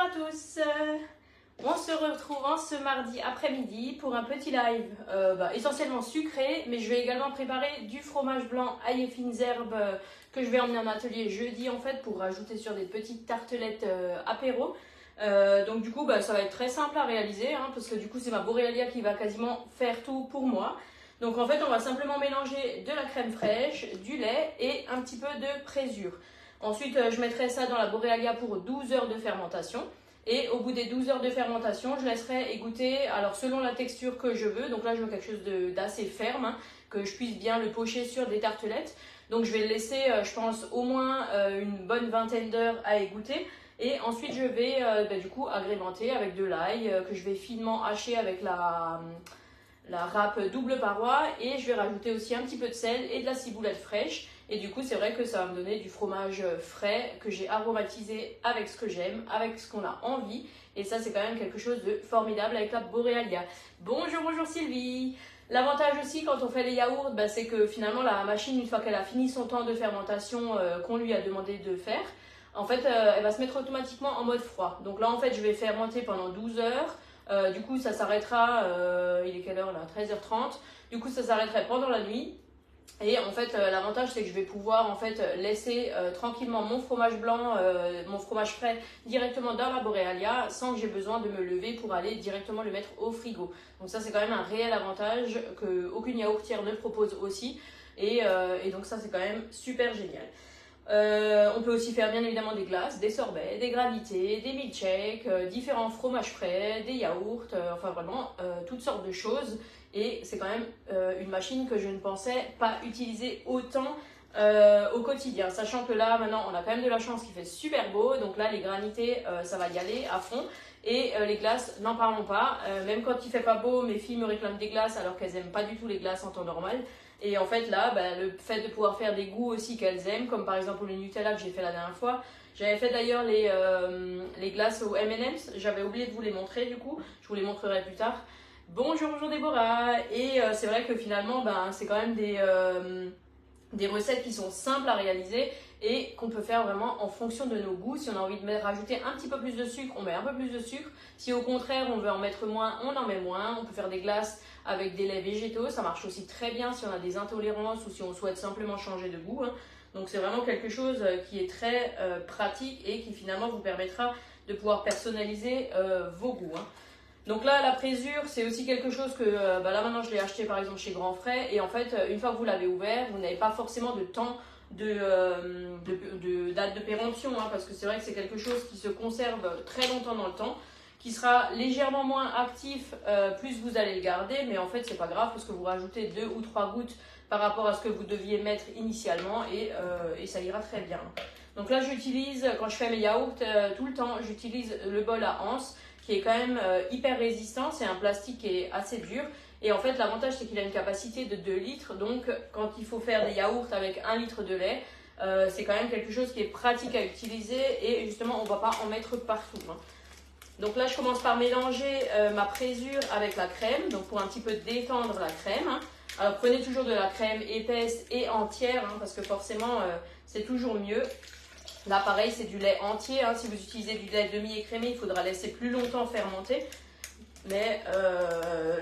Bonjour à tous, on se retrouve en ce mardi après-midi pour un petit live essentiellement sucré, mais je vais également préparer du fromage blanc ail et fines herbes que je vais emmener en atelier jeudi en fait pour rajouter sur des petites tartelettes apéro. Donc du coup ça va être très simple à réaliser parce que du coup c'est ma Borealia qui va quasiment faire tout pour moi. Donc en fait on va simplement mélanger de la crème fraîche, du lait et un petit peu de présure. Ensuite je mettrai ça dans la Borealia pour 12 heures de fermentation. Et au bout des 12 heures de fermentation, je laisserai égoutter, alors selon la texture que je veux, donc là je veux quelque chose d'assez ferme, que je puisse bien le pocher sur des tartelettes. Donc je vais le laisser, je pense, au moins une bonne vingtaine d'heures à égoutter. Et ensuite je vais du coup agrémenter avec de l'ail que je vais finement hacher avec la râpe double paroi. Et je vais rajouter aussi un petit peu de sel et de la ciboulette fraîche. Et du coup, c'est vrai que ça va me donner du fromage frais que j'ai aromatisé avec ce que j'aime, avec ce qu'on a envie. Et ça, c'est quand même quelque chose de formidable avec la Borealia. Bonjour Sylvie. L'avantage aussi quand on fait les yaourts, c'est que finalement la machine, une fois qu'elle a fini son temps de fermentation qu'on lui a demandé de faire, en fait, elle va se mettre automatiquement en mode froid. Donc là, en fait, je vais fermenter pendant 12 heures. Du coup, ça s'arrêtera, il est quelle heure là? 13h30. Du coup, ça s'arrêterait pendant la nuit. Et en fait, l'avantage, c'est que je vais pouvoir en fait laisser tranquillement mon fromage blanc, mon fromage frais directement dans la Borealia sans que j'ai besoin de me lever pour aller directement le mettre au frigo. Donc ça, c'est quand même un réel avantage qu'aucune yaourtière ne propose aussi. Et donc ça, c'est quand même super génial. On peut aussi faire bien évidemment des glaces, des sorbets, des granités, des milkshakes, différents fromages frais, des yaourts, enfin vraiment toutes sortes de choses. Et c'est quand même une machine que je ne pensais pas utiliser autant au quotidien. Sachant que là maintenant on a quand même de la chance qu'il fait super beau. Donc là les granités ça va y aller à fond. Et les glaces, n'en parlons pas. Même quand il fait pas beau, mes filles me réclament des glaces alors qu'elles aiment pas du tout les glaces en temps normal. Et en fait là, le fait de pouvoir faire des goûts aussi qu'elles aiment, comme par exemple le Nutella que j'ai fait la dernière fois. J'avais fait d'ailleurs les glaces au M&M's, j'avais oublié de vous les montrer du coup, je vous les montrerai plus tard. Bonjour Déborah. Et c'est vrai que finalement c'est quand même des recettes qui sont simples à réaliser et qu'on peut faire vraiment en fonction de nos goûts. Si on a envie de rajouter un petit peu plus de sucre, on met un peu plus de sucre. Si au contraire on veut en mettre moins, on en met moins. On peut faire des glaces avec des laits végétaux, ça marche aussi très bien si on a des intolérances ou si on souhaite simplement changer de goût. Donc c'est vraiment quelque chose qui est très pratique et qui finalement vous permettra de pouvoir personnaliser vos goûts. Donc là, la présure, c'est aussi quelque chose que là maintenant je l'ai acheté par exemple chez Grand Frais. Et en fait, une fois que vous l'avez ouvert, vous n'avez pas forcément de temps de date de péremption. Parce que c'est vrai que c'est quelque chose qui se conserve très longtemps dans le temps, qui sera légèrement moins actif plus vous allez le garder. Mais en fait, c'est pas grave parce que vous rajoutez 2 ou 3 gouttes par rapport à ce que vous deviez mettre initialement et ça ira très bien. Donc là, j'utilise, quand je fais mes yaourts, tout le temps, j'utilise le bol à anse, qui est quand même hyper résistant. C'est un plastique qui est assez dur. Et en fait, l'avantage, c'est qu'il a une capacité de 2 litres. Donc, quand il faut faire des yaourts avec 1 litre de lait, c'est quand même quelque chose qui est pratique à utiliser. Et justement, on ne va pas en mettre partout. Donc là, je commence par mélanger ma présure avec la crème. Donc, pour un petit peu détendre la crème. Alors, prenez toujours de la crème épaisse et entière, parce que forcément, c'est toujours mieux. Là, pareil, c'est du lait entier. Si vous utilisez du lait demi-écrémé, il faudra laisser plus longtemps fermenter. Mais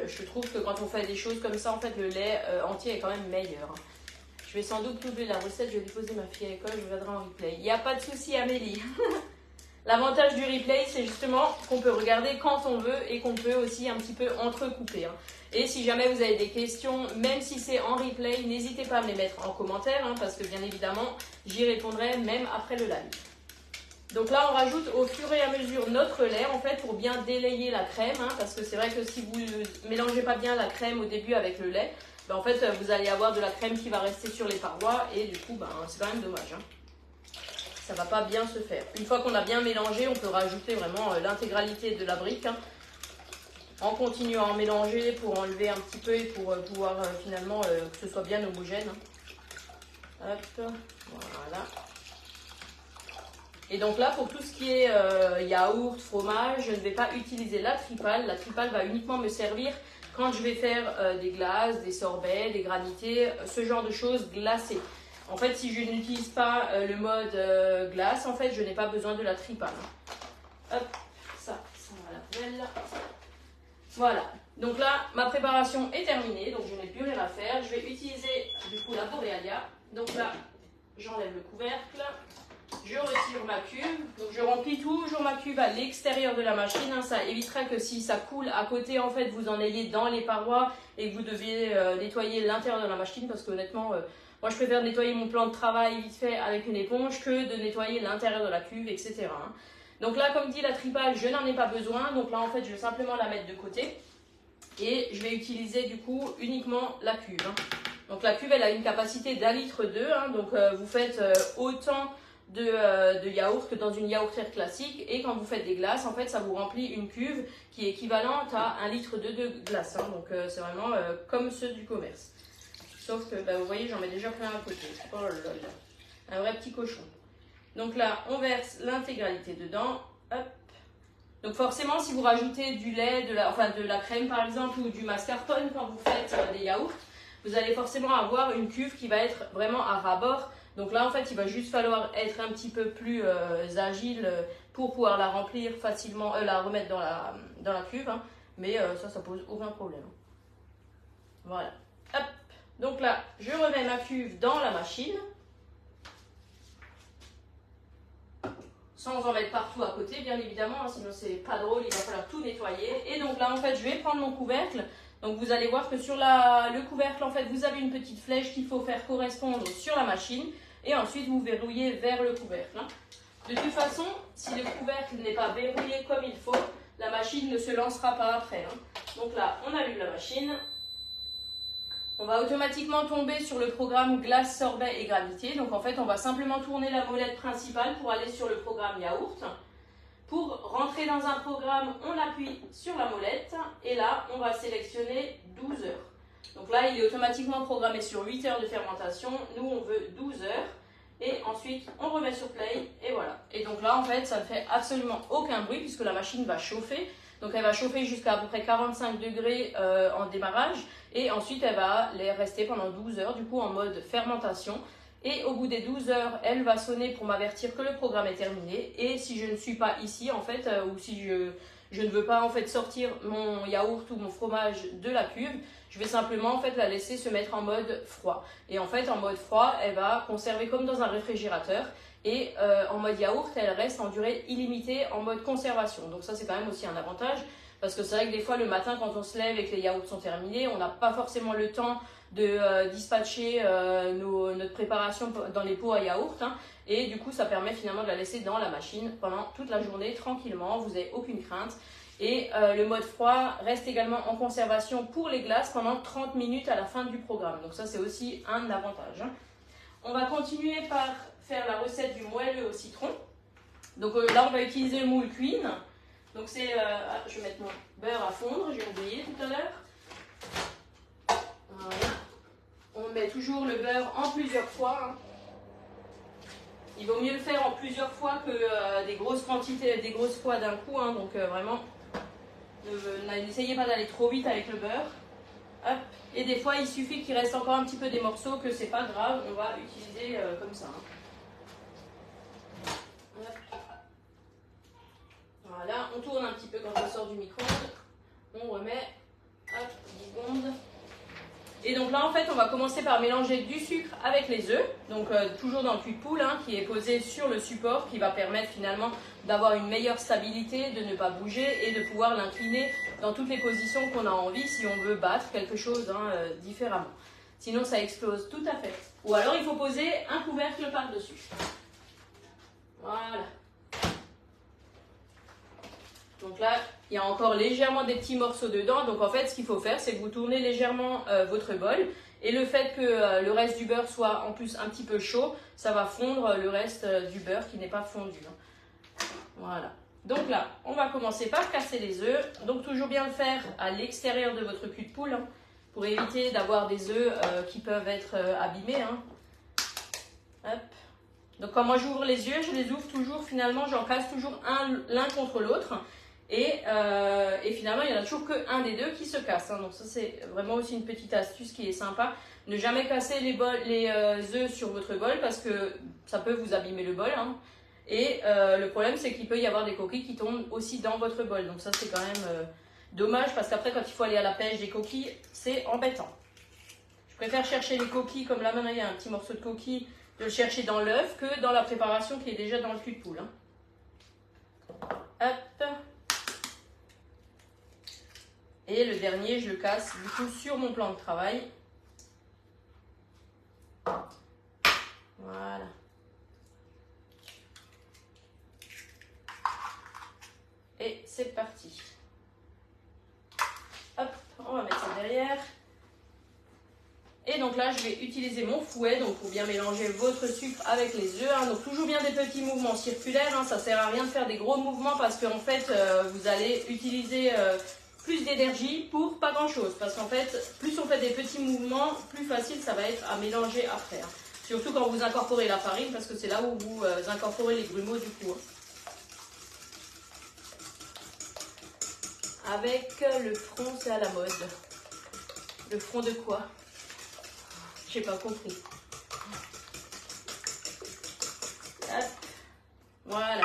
je trouve que quand on fait des choses comme ça, en fait, le lait entier est quand même meilleur. Je vais sans doute doubler la recette. Je vais déposer ma fille à l'école. Je reviendrai en replay. Il n'y a pas de souci, Amélie. L'avantage du replay, c'est justement qu'on peut regarder quand on veut et qu'on peut aussi un petit peu entrecouper. Et si jamais vous avez des questions, même si c'est en replay, n'hésitez pas à me les mettre en commentaire, parce que bien évidemment, j'y répondrai même après le live. Donc là, on rajoute au fur et à mesure notre lait, en fait, pour bien délayer la crème, parce que c'est vrai que si vous ne mélangez pas bien la crème au début avec le lait, en fait, vous allez avoir de la crème qui va rester sur les parois et du coup, c'est quand même dommage. Ça va pas bien se faire. Une fois qu'on a bien mélangé, on peut rajouter vraiment l'intégralité de la brique. En continuant à mélanger pour enlever un petit peu et pour pouvoir finalement que ce soit bien homogène. Hop, voilà. Et donc là, pour tout ce qui est yaourt, fromage, je ne vais pas utiliser la tripale. La tripale va uniquement me servir quand je vais faire des glaces, des sorbets, des granités, ce genre de choses glacées. En fait, si je n'utilise pas le mode glace, en fait, je n'ai pas besoin de la tripale. Hop, poubelle. Voilà, donc là, ma préparation est terminée, donc je n'ai plus rien à faire. Je vais utiliser du coup la Borealia. Donc là, j'enlève le couvercle, je retire ma cuve. Donc je remplis toujours ma cuve à l'extérieur de la machine. Hein. Ça évitera que si ça coule à côté, en fait, vous en ayez dans les parois et que vous deviez nettoyer l'intérieur de la machine. Parce que honnêtement, moi je préfère nettoyer mon plan de travail vite fait avec une éponge que de nettoyer l'intérieur de la cuve, etc. Hein. Donc là, comme dit, la tripale, je n'en ai pas besoin. Donc là, en fait, je vais simplement la mettre de côté. Et je vais utiliser du coup uniquement la cuve. Hein. Donc la cuve, elle a une capacité d'1,2 litre. Hein. Donc vous faites autant de yaourt que dans une yaourtière classique. Et quand vous faites des glaces, en fait, ça vous remplit une cuve qui est équivalente à 1,2 litre de glace. Hein. Donc c'est vraiment comme ceux du commerce. Sauf que, vous voyez, j'en mets déjà plein à côté. Oh là là, un vrai petit cochon. Donc là, on verse l'intégralité dedans. Hop. Donc forcément, si vous rajoutez du lait, de la crème par exemple, ou du mascarpone quand vous faites des yaourts, vous allez forcément avoir une cuve qui va être vraiment à ras-bord. Donc là, en fait, il va juste falloir être un petit peu plus agile pour pouvoir la remplir facilement, la remettre dans la cuve. Hein. Mais ça pose aucun problème. Voilà. Hop. Donc là, je remets ma cuve dans la machine. Sans en mettre partout à côté, bien évidemment, hein, sinon c'est pas drôle, il va falloir tout nettoyer. Et donc là, en fait, je vais prendre mon couvercle. Donc vous allez voir que sur le couvercle, en fait, vous avez une petite flèche qu'il faut faire correspondre sur la machine. Et ensuite, vous verrouillez vers le couvercle. Hein. De toute façon, si le couvercle n'est pas verrouillé comme il faut, la machine ne se lancera pas après. Hein. Donc là, on allume la machine. On va automatiquement tomber sur le programme glace, sorbet et gravité. Donc en fait, on va simplement tourner la molette principale pour aller sur le programme yaourt. Pour rentrer dans un programme, on appuie sur la molette et là, on va sélectionner 12 heures. Donc là, il est automatiquement programmé sur 8 heures de fermentation. Nous, on veut 12 heures. Et ensuite, on remet sur play et voilà. Et donc là, en fait, ça ne fait absolument aucun bruit puisque la machine va chauffer. Donc elle va chauffer jusqu'à peu près 45 degrés en démarrage. Et ensuite, elle va les rester pendant 12 heures, du coup en mode fermentation. Et au bout des 12 heures, elle va sonner pour m'avertir que le programme est terminé. Et si je ne suis pas ici, en fait, ou si je ne veux pas en fait sortir mon yaourt ou mon fromage de la cuve, je vais simplement en fait la laisser se mettre en mode froid. Et en fait, en mode froid, elle va conserver comme dans un réfrigérateur. Et en mode yaourt, elle reste en durée illimitée en mode conservation. Donc ça, c'est quand même aussi un avantage. Parce que c'est vrai que des fois, le matin, quand on se lève et que les yaourts sont terminés, on n'a pas forcément le temps de dispatcher notre préparation dans les pots à yaourt. Hein. Et du coup, ça permet finalement de la laisser dans la machine pendant toute la journée, tranquillement. Vous n'avez aucune crainte. Et le mode froid reste également en conservation pour les glaces pendant 30 minutes à la fin du programme. Donc ça, c'est aussi un avantage. Hein. On va continuer par faire la recette du moelleux au citron. Donc là, on va utiliser le moule Queen. Donc c'est, je vais mettre mon beurre à fondre, j'ai oublié tout à l'heure. Voilà. On met toujours le beurre en plusieurs fois. Hein. Il vaut mieux le faire en plusieurs fois que des grosses quantités, des grosses fois d'un coup. Hein. Donc vraiment, n'essayez pas d'aller trop vite avec le beurre. Hop. Et des fois, il suffit qu'il reste encore un petit peu des morceaux, que c'est pas grave, on va utiliser comme ça. Hein. Voilà, on tourne un petit peu quand on sort du micro-ondes. On remet, hop, 10 secondes. Et donc là, en fait, on va commencer par mélanger du sucre avec les œufs. Donc toujours dans le cul de poule, hein, qui est posé sur le support, qui va permettre finalement d'avoir une meilleure stabilité, de ne pas bouger et de pouvoir l'incliner dans toutes les positions qu'on a envie si on veut battre quelque chose hein, différemment. Sinon, ça explose tout à fait. Ou alors, il faut poser un couvercle par-dessus. Voilà. Donc là, il y a encore légèrement des petits morceaux dedans. Donc en fait, ce qu'il faut faire, c'est que vous tournez légèrement votre bol. Et le fait que le reste du beurre soit en plus un petit peu chaud, ça va fondre le reste du beurre qui n'est pas fondu. Voilà. Donc là, on va commencer par casser les œufs. Donc toujours bien le faire à l'extérieur de votre cul de poule, hein, pour éviter d'avoir des œufs qui peuvent être abîmés. Hein. Hop. Donc quand moi j'ouvre les yeux, je les ouvre toujours, finalement, j'en casse toujours l'un contre l'autre. Et finalement, il n'y en a toujours qu'un des deux qui se casse. Hein. Donc ça, c'est vraiment aussi une petite astuce qui est sympa. Ne jamais casser les œufs sur votre bol parce que ça peut vous abîmer le bol. Hein. Et le problème, c'est qu'il peut y avoir des coquilles qui tombent aussi dans votre bol. Donc ça, c'est quand même dommage parce qu'après, quand il faut aller à la pêche des coquilles, c'est embêtant. Je préfère chercher les coquilles, comme là maintenant il y a un petit morceau de coquille, de le chercher dans l'œuf que dans la préparation qui est déjà dans le cul de poule. Hop. Et le dernier, je le casse du coup sur mon plan de travail. Voilà. Et c'est parti. Hop, on va mettre ça derrière. Et donc là, je vais utiliser mon fouet donc pour bien mélanger votre sucre avec les œufs. Donc toujours bien des petits mouvements circulaires. Ça ne sert à rien de faire des gros mouvements parce qu'en fait, vous allez utiliser plus d'énergie pour pas grand chose. Parce qu'en fait, plus on fait des petits mouvements, plus facile ça va être à mélanger après. Surtout quand vous incorporez la farine parce que c'est là où vous incorporez les grumeaux du coup. Avec le front, c'est à la mode. Le front de quoi? J'ai pas compris. Hop. Voilà.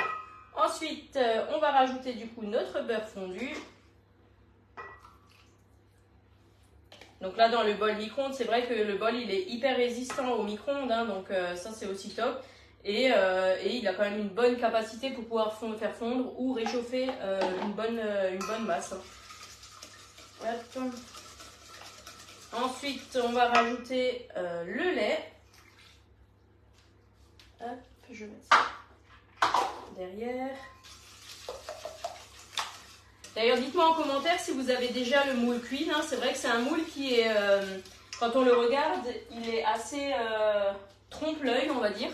Ensuite, on va rajouter du coup notre beurre fondu. Donc là, dans le bol micro-ondes, c'est vrai que le bol, il est hyper résistant au micro-ondes. Donc ça, c'est aussi top. Et il a quand même une bonne capacité pour pouvoir faire fondre ou réchauffer une bonne masse. Hop. Ensuite, on va rajouter le lait. Hop, je mets ça derrière. D'ailleurs, dites-moi en commentaire si vous avez déjà le moule cuit. C'est vrai que c'est un moule qui est, quand on le regarde, il est assez trompe-l'œil, on va dire.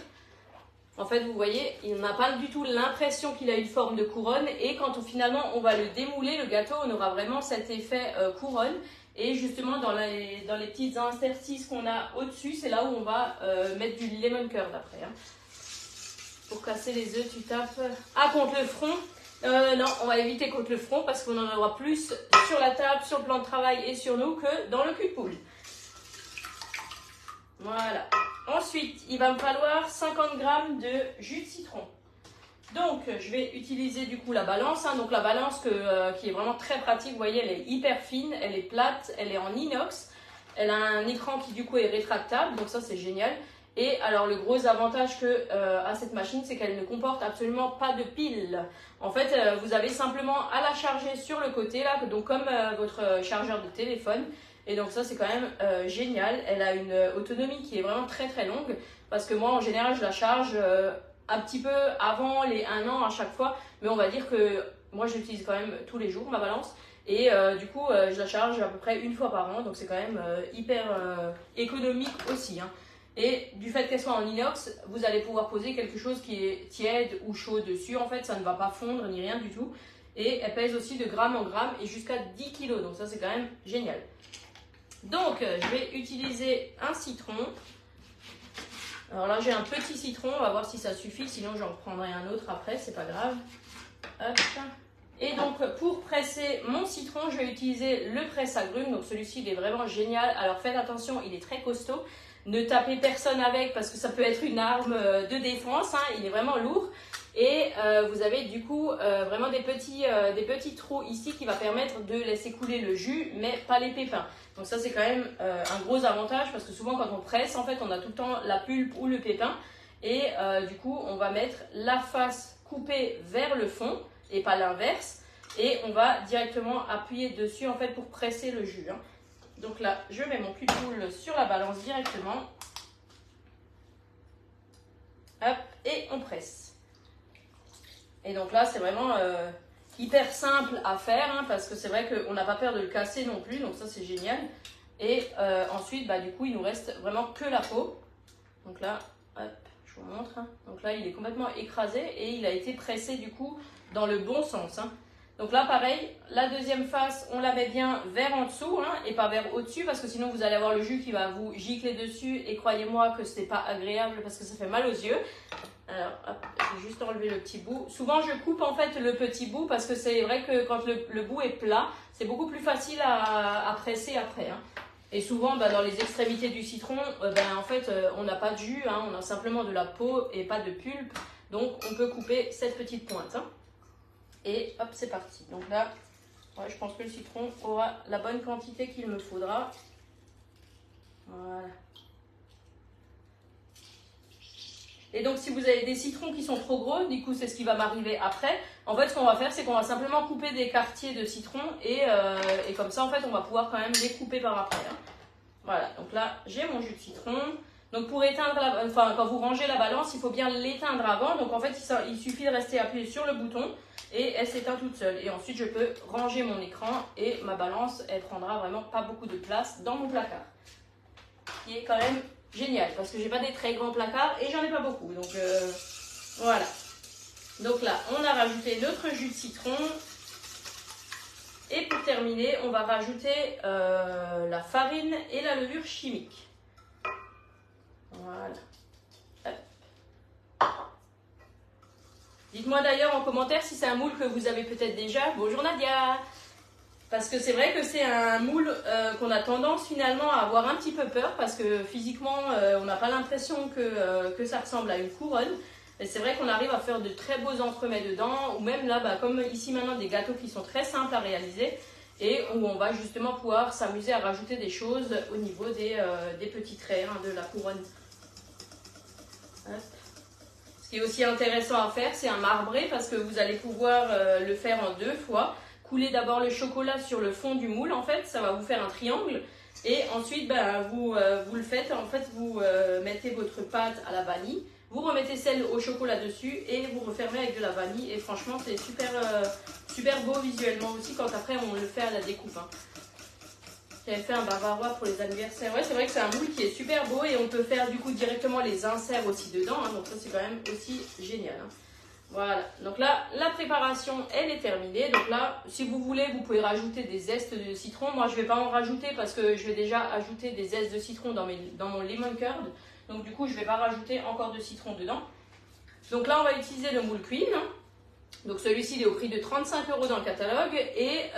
En fait, vous voyez, il n'a pas du tout l'impression qu'il a une forme de couronne. Et quand finalement on va le démouler, le gâteau, on aura vraiment cet effet couronne. Et justement, dans les petites interstices qu'on a au-dessus, c'est là où on va mettre du lemon curd après. Pour casser les œufs, tu tapes. Ah, contre le front. Non, on va éviter contre le front parce qu'on en aura plus sur la table, sur le plan de travail et sur nous que dans le cul de poule. Voilà. Ensuite, il va me falloir 50 g de jus de citron. Donc, je vais utiliser du coup la balance. Donc, la balance qui est vraiment très pratique. Vous voyez, elle est hyper fine, elle est plate, elle est en inox. Elle a un écran qui du coup est rétractable. Donc, ça, c'est génial. Et alors, le gros avantage à cette machine, c'est qu'elle ne comporte absolument pas de piles. En fait, vous avez simplement à la charger sur le côté, là, donc comme votre chargeur de téléphone. Et donc ça, c'est quand même génial. Elle a une autonomie qui est vraiment très très longue. Parce que moi, en général, je la charge un petit peu avant les 1 an à chaque fois. Mais on va dire que moi, je l'utilise quand même tous les jours, ma balance. Et du coup, je la charge à peu près 1 fois par an. Donc c'est quand même hyper économique aussi. Et du fait qu'elle soit en inox, vous allez pouvoir poser quelque chose qui est tiède ou chaud dessus. En fait, ça ne va pas fondre ni rien du tout. Et elle pèse aussi de gramme en gramme et jusqu'à 10 kg. Donc ça, c'est quand même génial. Donc, je vais utiliser un citron. Alors là, j'ai un petit citron. On va voir si ça suffit. Sinon, j'en prendrai un autre après. C'est pas grave. Hop. Et donc, pour presser mon citron, je vais utiliser le presse-agrumes. Donc, celui-ci, il est vraiment génial. Alors, faites attention, il est très costaud. Ne tapez personne avec parce que ça peut être une arme de défense. Il est vraiment lourd. Et vous avez du coup vraiment des petits trous ici qui va permettre de laisser couler le jus, mais pas les pépins. Donc ça, c'est quand même un gros avantage parce que souvent quand on presse, en fait, on a tout le temps la pulpe ou le pépin. Et du coup, on va mettre la face coupée vers le fond et pas l'inverse. Et on va directement appuyer dessus en fait pour presser le jus. Donc là, je mets mon cul de poule sur la balance directement. Hop, et on presse. Et donc là, c'est vraiment hyper simple à faire parce que c'est vrai qu'on n'a pas peur de le casser non plus. Donc ça, c'est génial. Et ensuite, du coup, il nous reste vraiment que la peau. Donc là, hop, je vous montre. Donc là, il est complètement écrasé et il a été pressé du coup dans le bon sens. Donc là, pareil, la deuxième face, on la met bien vers en dessous et pas vers au-dessus parce que sinon vous allez avoir le jus qui va vous gicler dessus et croyez-moi que ce n'est pas agréable parce que ça fait mal aux yeux. Alors, hop, je vais juste enlever le petit bout. Souvent, je coupe en fait le petit bout parce que c'est vrai que quand le bout est plat, c'est beaucoup plus facile à presser après. Et souvent, dans les extrémités du citron, en fait, on n'a pas de jus, on a simplement de la peau et pas de pulpe. Donc on peut couper cette petite pointe. Hein. Et hop, c'est parti. Donc là, ouais, je pense que le citron aura la bonne quantité qu'il me faudra. Voilà. Et donc si vous avez des citrons qui sont trop gros, du coup c'est ce qui va m'arriver après. En fait ce qu'on va faire c'est qu'on va simplement couper des quartiers de citron et comme ça en fait on va pouvoir quand même les couper par après. Hein. Voilà, donc là j'ai mon jus de citron. Donc pour éteindre, quand vous rangez la balance, il faut bien l'éteindre avant. Donc en fait il suffit de rester appuyé sur le bouton et elle s'éteint toute seule. Et ensuite je peux ranger mon écran et ma balance elle prendra vraiment pas beaucoup de place dans mon placard. Qui est quand même génial parce que j'ai pas des très grands placards et j'en ai pas beaucoup. Donc voilà. Donc là, on a rajouté notre jus de citron. Et pour terminer, on va rajouter la farine et la levure chimique. Voilà. Hop. Dites-moi d'ailleurs en commentaire si c'est un moule que vous avez peut-être déjà. Bonjour Nadia! Parce que c'est vrai que c'est un moule qu'on a tendance finalement à avoir un petit peu peur parce que physiquement on n'a pas l'impression que ça ressemble à une couronne. Mais c'est vrai qu'on arrive à faire de très beaux entremets dedans ou même là comme ici maintenant des gâteaux qui sont très simples à réaliser et où on va justement pouvoir s'amuser à rajouter des choses au niveau des petits traits hein, de la couronne. Hop. Ce qui est aussi intéressant à faire c'est un marbré parce que vous allez pouvoir le faire en 2 fois. Coulez d'abord le chocolat sur le fond du moule, en fait, ça va vous faire un triangle. Et ensuite, vous le faites, en fait, vous mettez votre pâte à la vanille, vous remettez celle au chocolat dessus et vous refermez avec de la vanille. Et franchement, c'est super beau visuellement aussi quand après on le fait à la découpe. Hein. J'avais fait un bavarois pour les anniversaires. Ouais, c'est vrai que c'est un moule qui est super beau et on peut faire du coup directement les inserts aussi dedans. Hein, donc ça, c'est quand même aussi génial. Hein. Voilà, donc là, la préparation, elle est terminée. Donc là, si vous voulez, vous pouvez rajouter des zestes de citron. Moi, je ne vais pas en rajouter parce que je vais déjà ajouter des zestes de citron dans mon lemon curd. Donc du coup, je ne vais pas rajouter encore de citron dedans. Donc là, on va utiliser le moule Queen. Donc celui-ci, il est au prix de 35 € dans le catalogue. Et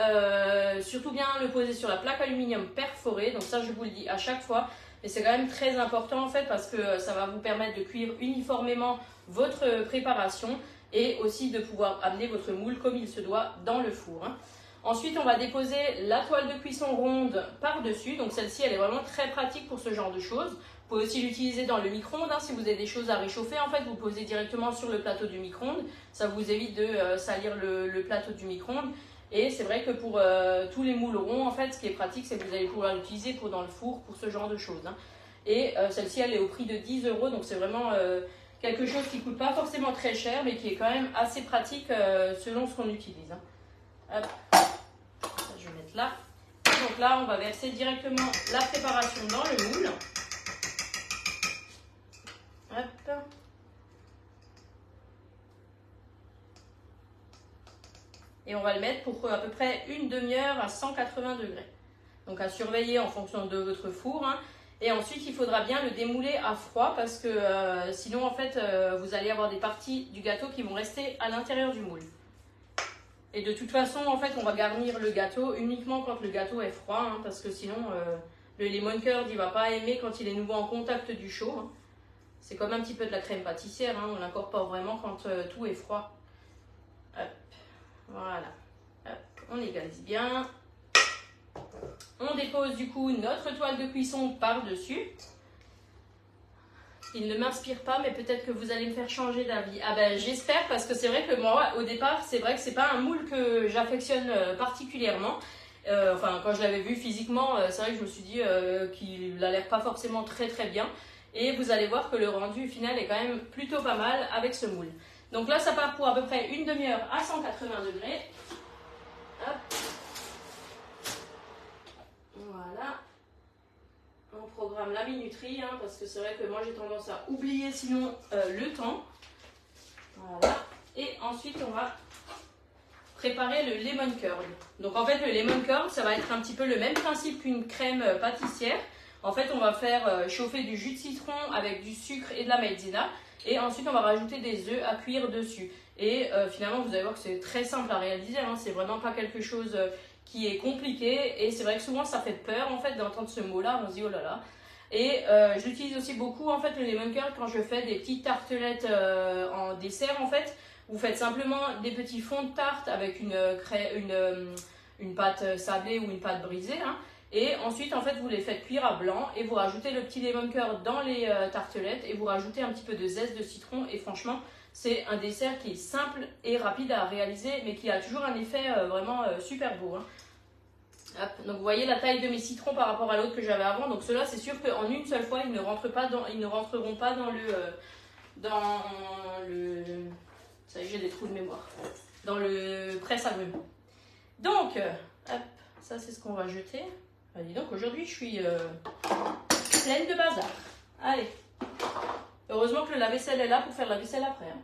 surtout bien le poser sur la plaque aluminium perforée. Donc ça, je vous le dis à chaque fois. Et c'est quand même très important en fait parce que ça va vous permettre de cuire uniformément votre préparation. Et aussi de pouvoir amener votre moule comme il se doit dans le four. Hein. Ensuite, on va déposer la toile de cuisson ronde par-dessus. Donc celle-ci, elle est vraiment très pratique pour ce genre de choses. Vous pouvez aussi l'utiliser dans le micro-ondes. Hein. Si vous avez des choses à réchauffer, en fait, vous posez directement sur le plateau du micro-ondes. Ça vous évite de salir le plateau du micro-ondes. Et c'est vrai que pour tous les moules ronds, en fait, ce qui est pratique, c'est que vous allez pouvoir l'utiliser pour dans le four pour ce genre de choses. Hein. Et celle-ci, elle est au prix de 10 €. Donc c'est vraiment... quelque chose qui ne coûte pas forcément très cher, mais qui est quand même assez pratique selon ce qu'on utilise. Hein. Hop. Ça, je vais mettre là. Donc là, on va verser directement la préparation dans le moule. Hop. Et on va le mettre pour à peu près une demi-heure à 180 degrés. Donc à surveiller en fonction de votre four. Hein. Et ensuite, il faudra bien le démouler à froid parce que sinon, en fait, vous allez avoir des parties du gâteau qui vont rester à l'intérieur du moule. Et de toute façon, en fait, on va garnir le gâteau uniquement quand le gâteau est froid hein, parce que sinon, le lemon curd, il ne va pas aimer quand il est nouveau en contact du chaud. Hein. C'est comme un petit peu de la crème pâtissière, hein, on l'incorpore vraiment quand tout est froid. Hop, voilà. Hop, on égalise bien. On dépose du coup notre toile de cuisson par-dessus. Il ne m'inspire pas, mais peut-être que vous allez me faire changer d'avis. Ah ben j'espère parce que c'est vrai que moi au départ, c'est vrai que c'est pas un moule que j'affectionne particulièrement. Quand je l'avais vu physiquement, c'est vrai que je me suis dit qu'il a l'air pas forcément très bien. Et vous allez voir que le rendu final est quand même plutôt pas mal avec ce moule. Donc là, ça part pour à peu près une demi-heure à 180 degrés. Hop. Voilà, on programme la minuterie hein, parce que c'est vrai que moi j'ai tendance à oublier sinon le temps. Voilà, et ensuite on va préparer le lemon curd. Donc en fait le lemon curd ça va être un petit peu le même principe qu'une crème pâtissière. En fait on va faire chauffer du jus de citron avec du sucre et de la maïzena et ensuite on va rajouter des œufs à cuire dessus. Et finalement vous allez voir que c'est très simple à réaliser, hein, c'est vraiment pas quelque chose... qui est compliqué et c'est vrai que souvent ça fait peur en fait d'entendre ce mot là, on se dit oh là là Et je l'utilise aussi beaucoup en fait le lemon curd quand je fais des petites tartelettes en dessert en fait. Vous faites simplement des petits fonds de tarte avec une pâte sablée ou une pâte brisée. Hein. Et ensuite en fait vous les faites cuire à blanc et vous rajoutez le petit lemon curd dans les tartelettes et vous rajoutez un petit peu de zeste de citron et franchement c'est un dessert qui est simple et rapide à réaliser mais qui a toujours un effet vraiment super beau. Hein. Hop, donc vous voyez la taille de mes citrons par rapport à l'autre que j'avais avant. Donc ceux-là, c'est sûr qu'en une seule fois, ils ne rentreront pas dans le. Ça y est, j'ai des trous de mémoire. Dans le presse-agrumes. Donc, hop, ça c'est ce qu'on va jeter. Ah, dis donc, aujourd'hui, je suis pleine de bazar. Allez. Heureusement que le lave-vaisselle est là pour faire la vaisselle après. Hein.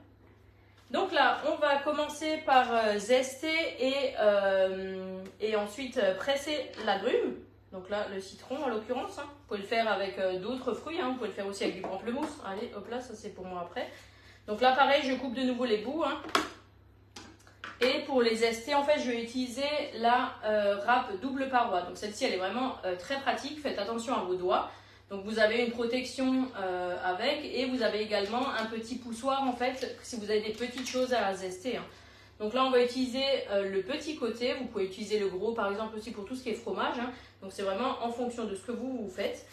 Donc là, on va commencer par zester et ensuite presser l'agrume. Donc là, le citron en l'occurrence. Hein. Vous pouvez le faire avec d'autres fruits. Hein. Vous pouvez le faire aussi avec du pamplemousse. Allez, hop là, ça c'est pour moi après. Donc là, pareil, je coupe de nouveau les bouts. Hein. Et pour les zester, en fait, je vais utiliser la râpe double paroi. Donc celle-ci, elle est vraiment très pratique. Faites attention à vos doigts. Donc vous avez une protection avec et vous avez également un petit poussoir en fait si vous avez des petites choses à zester. Hein. Donc là on va utiliser le petit côté, vous pouvez utiliser le gros par exemple aussi pour tout ce qui est fromage. Hein. Donc c'est vraiment en fonction de ce que vous faites.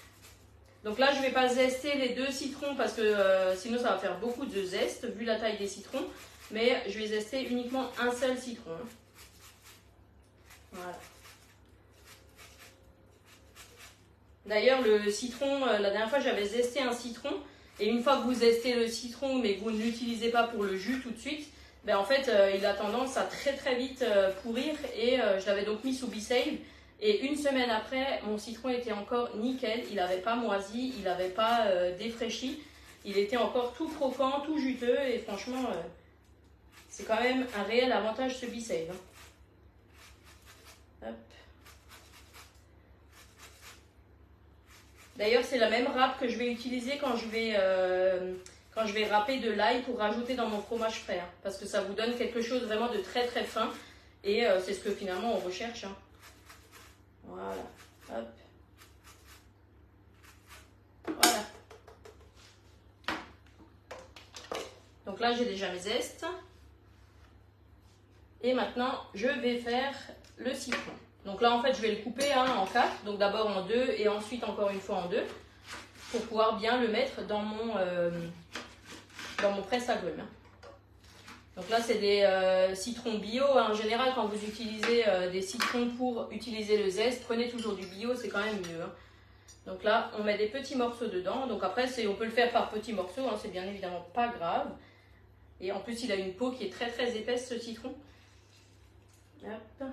Donc là je ne vais pas zester les 2 citrons parce que sinon ça va faire beaucoup de zeste vu la taille des citrons. Mais je vais zester uniquement un seul citron. Hein. Voilà. D'ailleurs, le citron, la dernière fois, j'avais zesté un citron. Et une fois que vous zestez le citron, mais que vous ne l'utilisez pas pour le jus tout de suite, ben en fait, il a tendance à très très vite pourrir. Et je l'avais donc mis sous Be-Save. Et une semaine après, mon citron était encore nickel. Il n'avait pas moisi, il n'avait pas défraîchi. Il était encore tout croquant, tout juteux. Et franchement, c'est quand même un réel avantage ce Be-Save. Hein. Hop. D'ailleurs, c'est la même râpe que je vais utiliser quand je vais râper de l'ail pour rajouter dans mon fromage frais. Hein, parce que ça vous donne quelque chose vraiment de très très fin. Et c'est ce que finalement on recherche. Hein. Voilà. Hop. Voilà. Donc là, j'ai déjà mes zestes. Et maintenant, je vais faire le citron. Donc là, en fait, je vais le couper en 4. Donc d'abord en 2 et ensuite encore une fois en 2. Pour pouvoir bien le mettre dans mon presse-agrumes. Donc là, c'est des citrons bio. En général, quand vous utilisez des citrons pour utiliser le zeste, prenez toujours du bio, c'est quand même mieux. Hein. Donc là, on met des petits morceaux dedans. Donc après, on peut le faire par petits morceaux, hein, c'est bien évidemment pas grave. Et en plus, il a une peau qui est très très épaisse, ce citron. Hop.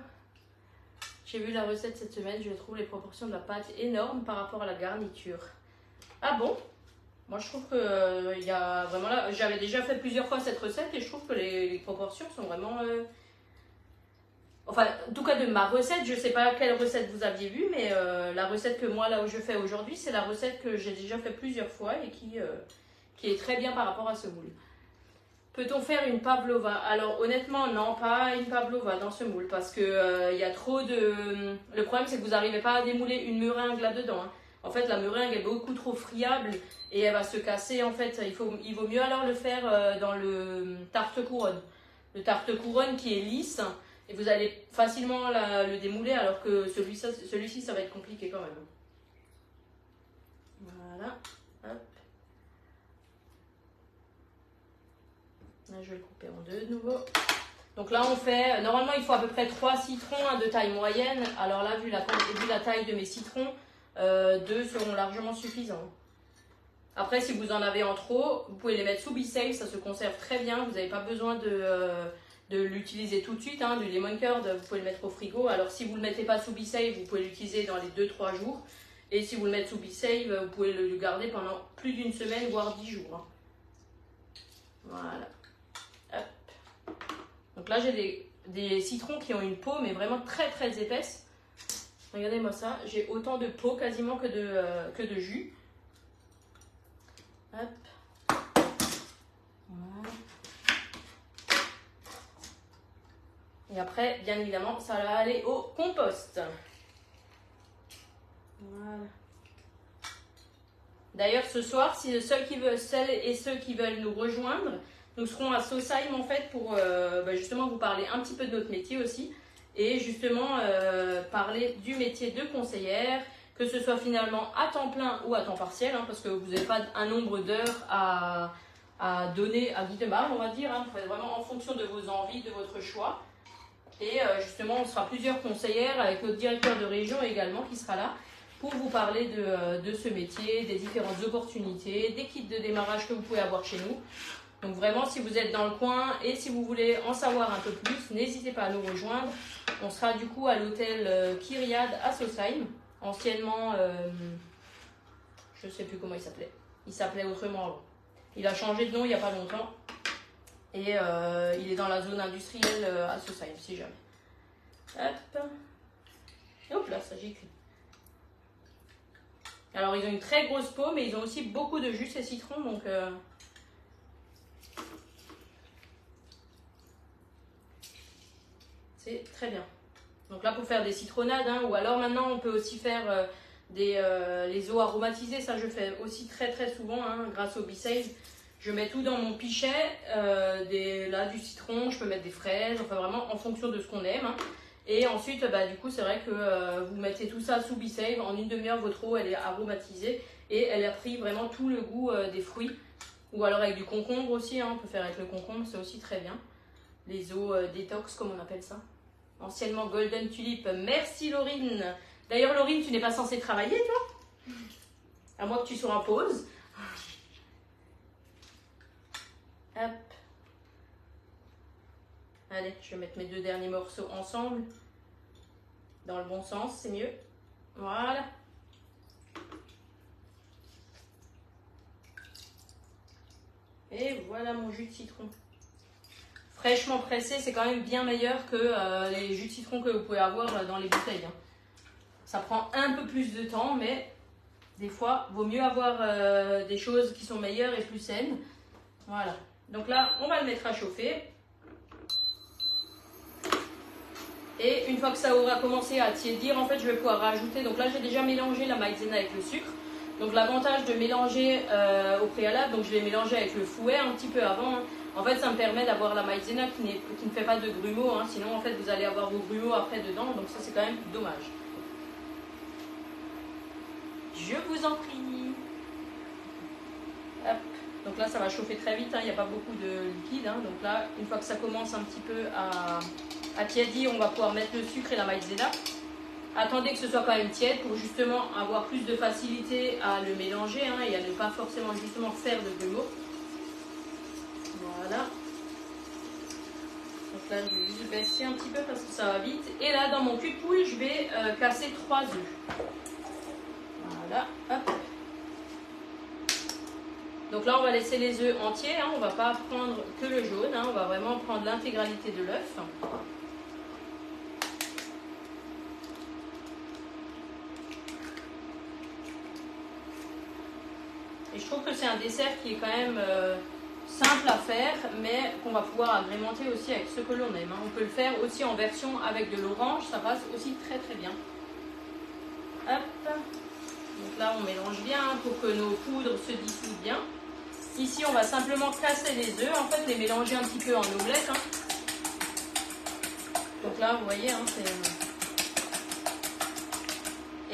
J'ai vu la recette cette semaine, je trouve les proportions de la pâte énormes par rapport à la garniture. Ah bon? Moi je trouve que il y a vraiment là, j'avais déjà fait plusieurs fois cette recette et je trouve que les proportions sont vraiment... Enfin, en tout cas de ma recette, je sais pas quelle recette vous aviez vue, mais la recette que moi là où je fais aujourd'hui, c'est la recette que j'ai déjà fait plusieurs fois et qui est très bien par rapport à ce moule. Peut-on faire une pavlova? Alors honnêtement non, pas une pavlova dans ce moule parce que y a trop de... Le problème c'est que vous n'arrivez pas à démouler une meringue là-dedans. Hein. En fait la meringue est beaucoup trop friable et elle va se casser. En fait il vaut mieux alors le faire dans le tarte couronne. Le tarte couronne qui est lisse et vous allez facilement le démouler alors que celui-ci ça va être compliqué quand même. Voilà. Hop. Là, je vais le couper en 2 de nouveau. Donc là, on fait... Normalement, il faut à peu près 3 citrons de taille moyenne. Alors là, vu la taille de mes citrons, 2 seront largement suffisants. Après, si vous en avez en trop, vous pouvez les mettre sous Be-Save. Ça se conserve très bien. Vous n'avez pas besoin de l'utiliser tout de suite. Hein, du lemon curd, vous pouvez le mettre au frigo. Alors, si vous ne le mettez pas sous Be-Save, vous pouvez l'utiliser dans les 2-3 jours. Et si vous le mettez sous Be-Save, vous pouvez le garder pendant plus d'une semaine, voire 10 jours. Hein. Voilà. Hop. Donc là j'ai des citrons qui ont une peau mais vraiment très très épaisse. Regardez-moi ça, j'ai autant de peau quasiment que de jus. Hop. Voilà. Et après bien évidemment ça va aller au compost. Voilà. D'ailleurs, ce soir, si celles et ceux qui veulent nous rejoindre, nous serons à Sausheim en fait pour justement vous parler un petit peu de notre métier aussi et justement parler du métier de conseillère, que ce soit finalement à temps plein ou à temps partiel, hein, parce que vous n'avez pas un nombre d'heures à donner à Guy de Marle, on va dire. Hein, vraiment en fonction de vos envies, de votre choix. Et justement, on sera plusieurs conseillères avec notre directeur de région également qui sera là pour vous parler de ce métier, des différentes opportunités, des kits de démarrage que vous pouvez avoir chez nous. Donc vraiment, si vous êtes dans le coin et si vous voulez en savoir un peu plus, n'hésitez pas à nous rejoindre. On sera du coup à l'hôtel Kyriade à Sausheim, anciennement, je ne sais plus comment il s'appelait. Il s'appelait autrement avant. Il a changé de nom il n'y a pas longtemps. Et il est dans la zone industrielle à Sausheim, si jamais. Hop. Et hop là, ça j'ai écrit. Alors ils ont une très grosse peau, mais ils ont aussi beaucoup de jus et citron, donc... c'est très bien. Donc là pour faire des citronnades, hein, ou alors maintenant on peut aussi faire les eaux aromatisées. Ça je fais aussi très souvent, hein, grâce au B-Save. Je mets tout dans mon pichet, du citron, je peux mettre des fraises, enfin vraiment en fonction de ce qu'on aime. Hein. Et ensuite, du coup, c'est vrai que vous mettez tout ça sous B-Save. En une demi-heure, votre eau, elle est aromatisée et elle a pris vraiment tout le goût des fruits. Ou alors avec du concombre aussi, hein, on peut faire avec le concombre, c'est aussi très bien. Les eaux détox, comme on appelle ça. Anciennement Golden Tulip. Merci Laurine. D'ailleurs, Laurine, tu n'es pas censée travailler, toi? À moins que tu sois en pause. Hop. Allez, je vais mettre mes deux derniers morceaux ensemble. Dans le bon sens, c'est mieux. Voilà. Et voilà mon jus de citron. Fraîchement pressé, c'est quand même bien meilleur que les jus de citron que vous pouvez avoir dans les bouteilles. Hein. Ça prend un peu plus de temps, mais des fois, vaut mieux avoir des choses qui sont meilleures et plus saines. Voilà. Donc là, on va le mettre à chauffer. Et une fois que ça aura commencé à tiédir, en fait, je vais pouvoir rajouter. Donc là, j'ai déjà mélangé la maïzena avec le sucre. Donc l'avantage de mélanger au préalable, donc je l'ai mélangé avec le fouet un petit peu avant. Hein. En fait, ça me permet d'avoir la maïzena qui ne fait pas de grumeaux. Hein. Sinon, en fait, vous allez avoir vos grumeaux après dedans. Donc ça, c'est quand même dommage. Je vous en prie. Hop. Donc là, ça va chauffer très vite. Hein. Il n'y a pas beaucoup de liquide. Hein. Donc là, une fois que ça commence un petit peu à tiédir, on va pouvoir mettre le sucre et la maïzena. Attendez que ce soit quand même tiède pour justement avoir plus de facilité à le mélanger hein, et à ne pas forcément justement faire de grumeaux. Voilà. Donc là, je vais juste baisser un petit peu parce que ça va vite. Et là, dans mon cul de poule, je vais casser 3 œufs. Voilà. Hop. Donc là, on va laisser les œufs entiers. Hein, on ne va pas prendre que le jaune. Hein, on va vraiment prendre l'intégralité de l'œuf. Et je trouve que c'est un dessert qui est quand même simple à faire, mais qu'on va pouvoir agrémenter aussi avec ce que l'on aime. Hein. On peut le faire aussi en version avec de l'orange, ça passe aussi très bien. Hop. Donc là, on mélange bien pour que nos poudres se dissouent bien. Ici, on va simplement casser les œufs, en fait, les mélanger un petit peu en omelette. Hein. Donc là, vous voyez, hein, c'est...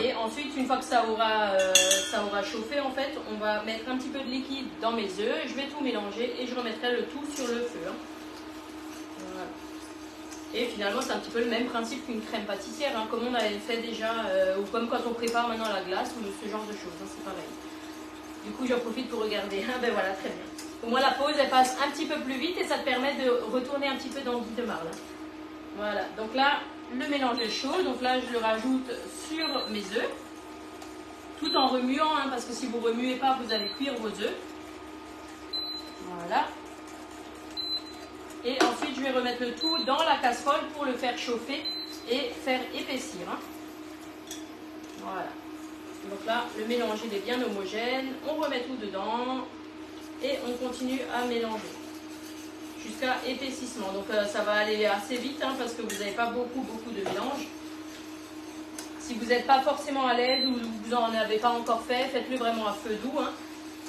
Et ensuite, une fois que ça aura chauffé, en fait, on va mettre un petit peu de liquide dans mes œufs. Je vais tout mélanger et je remettrai le tout sur le feu. Hein. Voilà. Et finalement, c'est un petit peu le même principe qu'une crème pâtissière, hein, comme on avait fait déjà, ou comme quand on prépare maintenant la glace, ou ce genre de choses, hein, c'est pareil. Du coup, j'en profite pour regarder. Ah ben voilà, très bien. Au moins, la pause, elle passe un petit peu plus vite et ça te permet de retourner un petit peu dans le Guy de Marle. Voilà, donc là, le mélange est chaud, donc là je le rajoute sur mes œufs, tout en remuant, hein, parce que si vous ne remuez pas, vous allez cuire vos œufs. Voilà. Et ensuite, je vais remettre le tout dans la casserole pour le faire chauffer et faire épaissir. Hein. Voilà. Donc là, le mélange il est bien homogène, on remet tout dedans et on continue à mélanger. Jusqu'à épaississement. Donc ça va aller assez vite hein, parce que vous n'avez pas beaucoup de mélange. Si vous n'êtes pas forcément à l'aise ou vous n'en avez pas encore fait, faites-le vraiment à feu doux. Hein.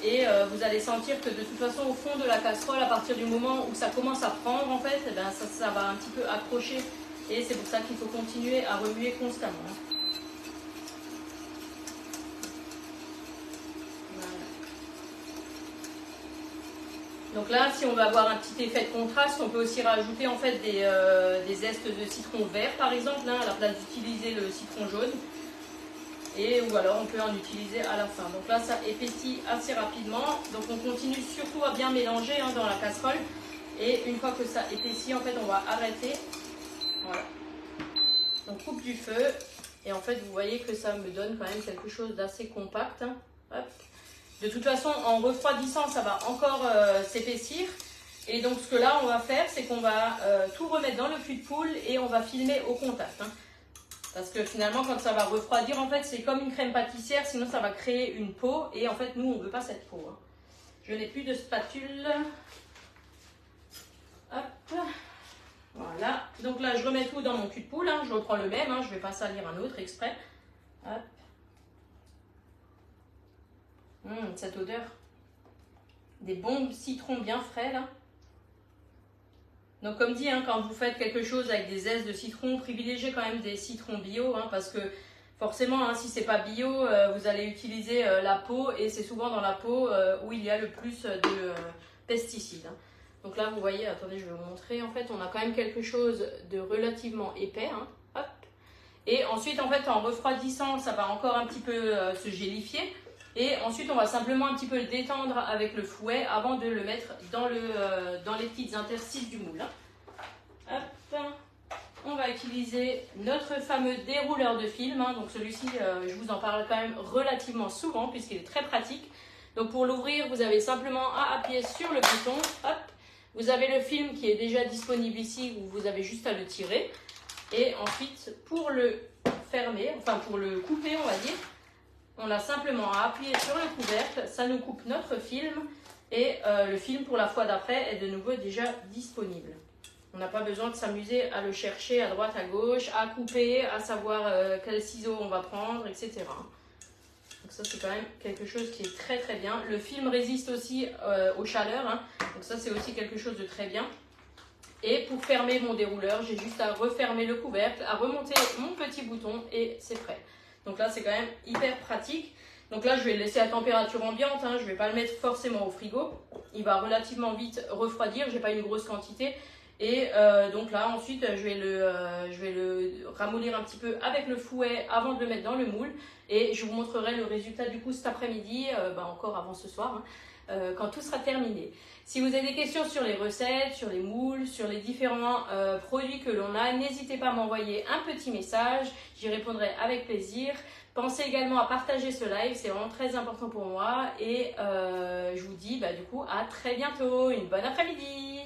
Et vous allez sentir que de toute façon, au fond de la casserole, à partir du moment où ça commence à prendre, en fait, eh ben, ça va un petit peu accrocher. Et c'est pour ça qu'il faut continuer à remuer constamment. Hein. Donc là, si on veut avoir un petit effet de contraste, on peut aussi rajouter en fait des zestes de citron vert par exemple, hein, à la place d'utiliser le citron jaune. Ou alors on peut en utiliser à la fin. Donc là, ça épaissit assez rapidement. Donc on continue surtout à bien mélanger hein, dans la casserole. Et une fois que ça épaissit, en fait, on va arrêter. Voilà. On coupe du feu. Et en fait, vous voyez que ça me donne quand même quelque chose d'assez compact. Hein. Hop. De toute façon, en refroidissant, ça va encore s'épaissir. Et donc, ce que là, on va faire, c'est qu'on va tout remettre dans le cul de poule et on va filmer au contact. Hein. Parce que finalement, quand ça va refroidir, en fait, c'est comme une crème pâtissière. Sinon, ça va créer une peau. Et en fait, nous, on ne veut pas cette peau. Hein. Je n'ai plus de spatule. Hop. Voilà. Donc là, je remets tout dans mon cul de poule. Hein. Je reprends le même. Hein. Je ne vais pas salir un autre exprès. Hop. Cette odeur des bons citrons bien frais là. Donc comme dit, hein, quand vous faites quelque chose avec des zestes de citron, privilégiez quand même des citrons bio hein, parce que forcément hein, si c'est pas bio, vous allez utiliser la peau et c'est souvent dans la peau où il y a le plus de pesticides. Hein. Donc là vous voyez, attendez je vais vous montrer, en fait on a quand même quelque chose de relativement épais. Hein. Hop. Et ensuite en fait en refroidissant ça va encore un petit peu se gélifier. Et ensuite, on va simplement un petit peu le détendre avec le fouet avant de le mettre dans les petites interstices du moule. Hop. On va utiliser notre fameux dérouleur de film. Hein. Donc celui-ci, je vous en parle quand même relativement souvent puisqu'il est très pratique. Donc pour l'ouvrir, vous avez simplement à appuyer sur le bouton. Hop. Vous avez le film qui est déjà disponible ici où vous avez juste à le tirer. Et ensuite, pour le fermer, enfin pour le couper, on va dire, on a simplement à appuyer sur le couvercle, ça nous coupe notre film et le film pour la fois d'après est de nouveau déjà disponible. On n'a pas besoin de s'amuser à le chercher à droite, à gauche, à couper, à savoir quel ciseau on va prendre, etc. Donc ça c'est quand même quelque chose qui est très très bien. Le film résiste aussi aux chaleurs, hein. Donc ça c'est aussi quelque chose de très bien. Et pour fermer mon dérouleur, j'ai juste à refermer le couvercle, à remonter mon petit bouton et c'est prêt. Donc là, c'est quand même hyper pratique. Donc là, je vais le laisser à température ambiante. Hein. Je ne vais pas le mettre forcément au frigo. Il va relativement vite refroidir. Je n'ai pas une grosse quantité. Et donc là, ensuite, je vais le ramollir un petit peu avec le fouet avant de le mettre dans le moule. Et je vous montrerai le résultat du coup cet après-midi, encore avant ce soir, hein, quand tout sera terminé. Si vous avez des questions sur les recettes, sur les moules, sur les différents produits que l'on a, n'hésitez pas à m'envoyer un petit message, j'y répondrai avec plaisir. Pensez également à partager ce live, c'est vraiment très important pour moi. Et je vous dis du coup à très bientôt, une bonne après-midi.